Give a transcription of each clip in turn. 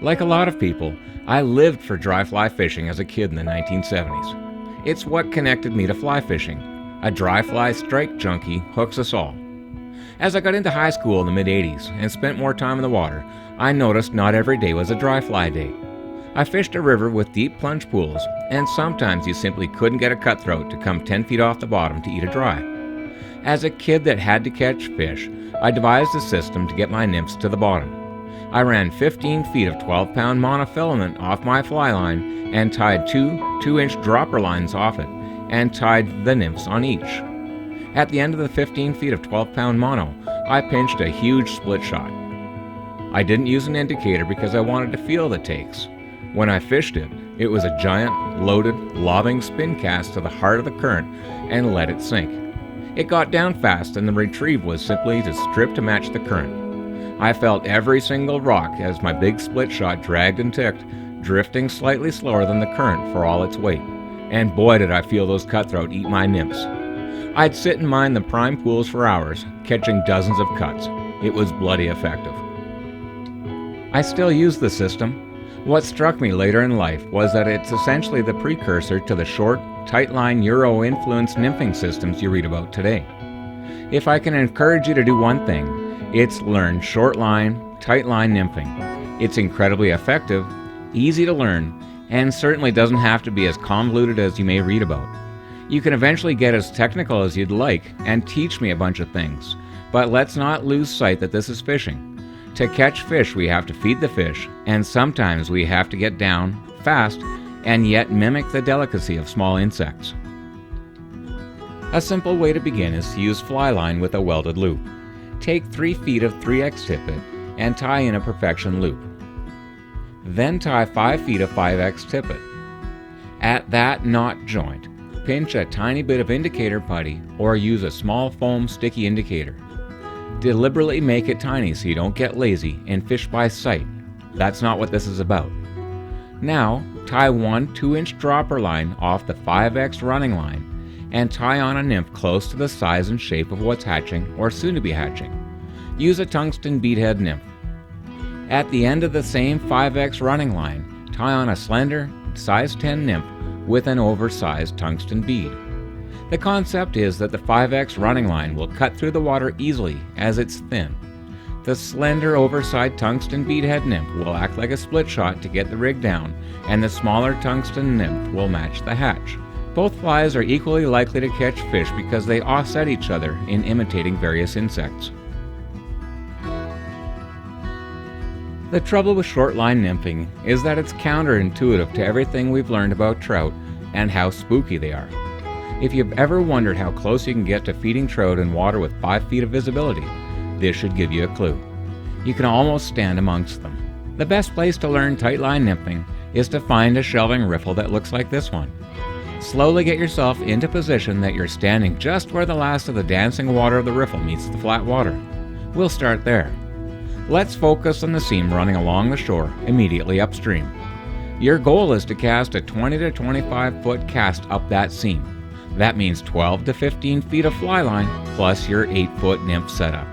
Like a lot of people, I lived for dry fly fishing as a kid in the 1970s. It's what connected me to fly fishing. A dry fly strike junkie hooks us all. As I got into high school in the mid-80s and spent more time in the water, I noticed not every day was a dry fly day. I fished a river with deep plunge pools, and sometimes you simply couldn't get a cutthroat to come 10 feet off the bottom to eat a dry. As a kid that had to catch fish, I devised a system to get my nymphs to the bottom. I ran 15 feet of 12-pound monofilament off my fly line and tied two 2-inch dropper lines off it and tied the nymphs on each. At the end of the 15 feet of 12-pound mono, I pinched a huge split shot. I didn't use an indicator because I wanted to feel the takes. When I fished it, it was a giant, loaded, lobbing spin cast to the heart of the current and let it sink. It got down fast and the retrieve was simply to strip to match the current. I felt every single rock as my big split shot dragged and ticked, drifting slightly slower than the current for all its weight. And boy did I feel those cutthroat eat my nymphs. I'd sit and mine the prime pools for hours, catching dozens of cuts. It was bloody effective. I still use the system. What struck me later in life was that it's essentially the precursor to the short, tightline Euro-influenced nymphing systems you read about today. If I can encourage you to do one thing, it's learn short line, tight line nymphing. It's incredibly effective, easy to learn, and certainly doesn't have to be as convoluted as you may read about. You can eventually get as technical as you'd like and teach me a bunch of things, but let's not lose sight that this is fishing. To catch fish, we have to feed the fish, and sometimes we have to get down fast and yet mimic the delicacy of small insects. A simple way to begin is to use fly line with a welded loop. Take 3 feet of 3x tippet and tie in a perfection loop. Then tie 5 feet of 5x tippet. At that knot joint, pinch a tiny bit of indicator putty or use a small foam sticky indicator. Deliberately make it tiny so you don't get lazy and fish by sight. That's not what this is about. Now, tie one 2-inch dropper line off the 5x running line and tie on a nymph close to the size and shape of what's hatching or soon to be hatching. Use a tungsten beadhead nymph. At the end of the same 5x running line, tie on a slender, size 10 nymph with an oversized tungsten bead. The concept is that the 5x running line will cut through the water easily as it's thin. The slender, oversized tungsten beadhead nymph will act like a split shot to get the rig down, and the smaller tungsten nymph will match the hatch. Both flies are equally likely to catch fish because they offset each other in imitating various insects. The trouble with short line nymphing is that it's counterintuitive to everything we've learned about trout and how spooky they are. If you've ever wondered how close you can get to feeding trout in water with 5 feet of visibility, this should give you a clue. You can almost stand amongst them. The best place to learn tightline nymphing is to find a shelving riffle that looks like this one. Slowly get yourself into position that you're standing just where the last of the dancing water of the riffle meets the flat water. We'll start there. Let's focus on the seam running along the shore immediately upstream. Your goal is to cast a 20 to 25 foot cast up that seam. That means 12 to 15 feet of fly line plus your 8-foot nymph setup.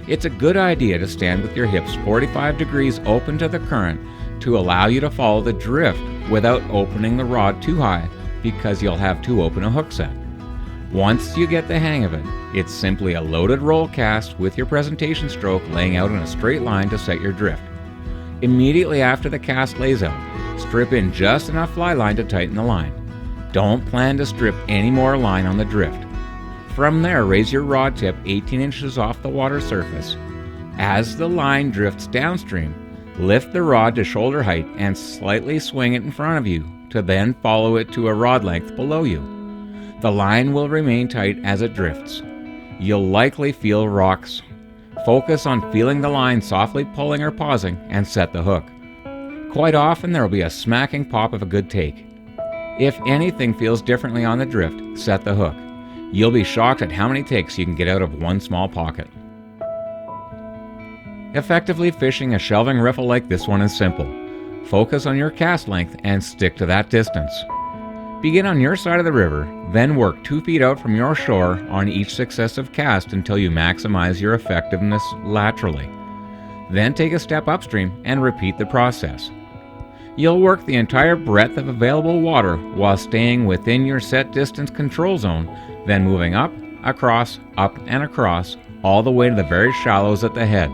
It's a good idea to stand with your hips 45 degrees open to the current to allow you to follow the drift without opening the rod too high because you'll have to open a hook set. Once you get the hang of it, it's simply a loaded roll cast with your presentation stroke laying out in a straight line to set your drift. Immediately after the cast lays out, strip in just enough fly line to tighten the line. Don't plan to strip any more line on the drift. From there, raise your rod tip 18 inches off the water surface. As the line drifts downstream, lift the rod to shoulder height and slightly swing it in front of you to then follow it to a rod length below you. The line will remain tight as it drifts. You'll likely feel rocks. Focus on feeling the line softly pulling or pausing and set the hook. Quite often there will be a smacking pop of a good take. If anything feels differently on the drift, set the hook. You'll be shocked at how many takes you can get out of one small pocket. Effectively fishing a shelving riffle like this one is simple. Focus on your cast length and stick to that distance. Begin on your side of the river, then work 2 feet out from your shore on each successive cast until you maximize your effectiveness laterally. Then take a step upstream and repeat the process. You'll work the entire breadth of available water while staying within your set distance control zone, then moving up, across, and across, all the way to the very shallows at the head.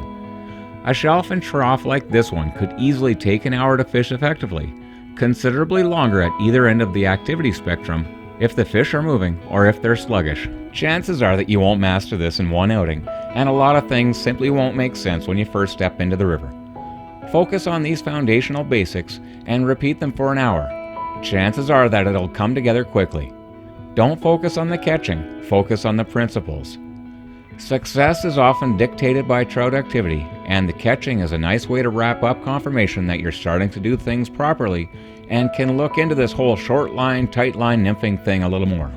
A shelf and trough like this one could easily take an hour to fish effectively, considerably longer at either end of the activity spectrum if the fish are moving or if they're sluggish. Chances are that you won't master this in one outing, and a lot of things simply won't make sense when you first step into the river. Focus on these foundational basics and repeat them for an hour. Chances are that it'll come together quickly. Don't focus on the catching, focus on the principles. Success is often dictated by trout activity, and the catching is a nice way to wrap up confirmation that you're starting to do things properly and can look into this whole short line, tight line nymphing thing a little more.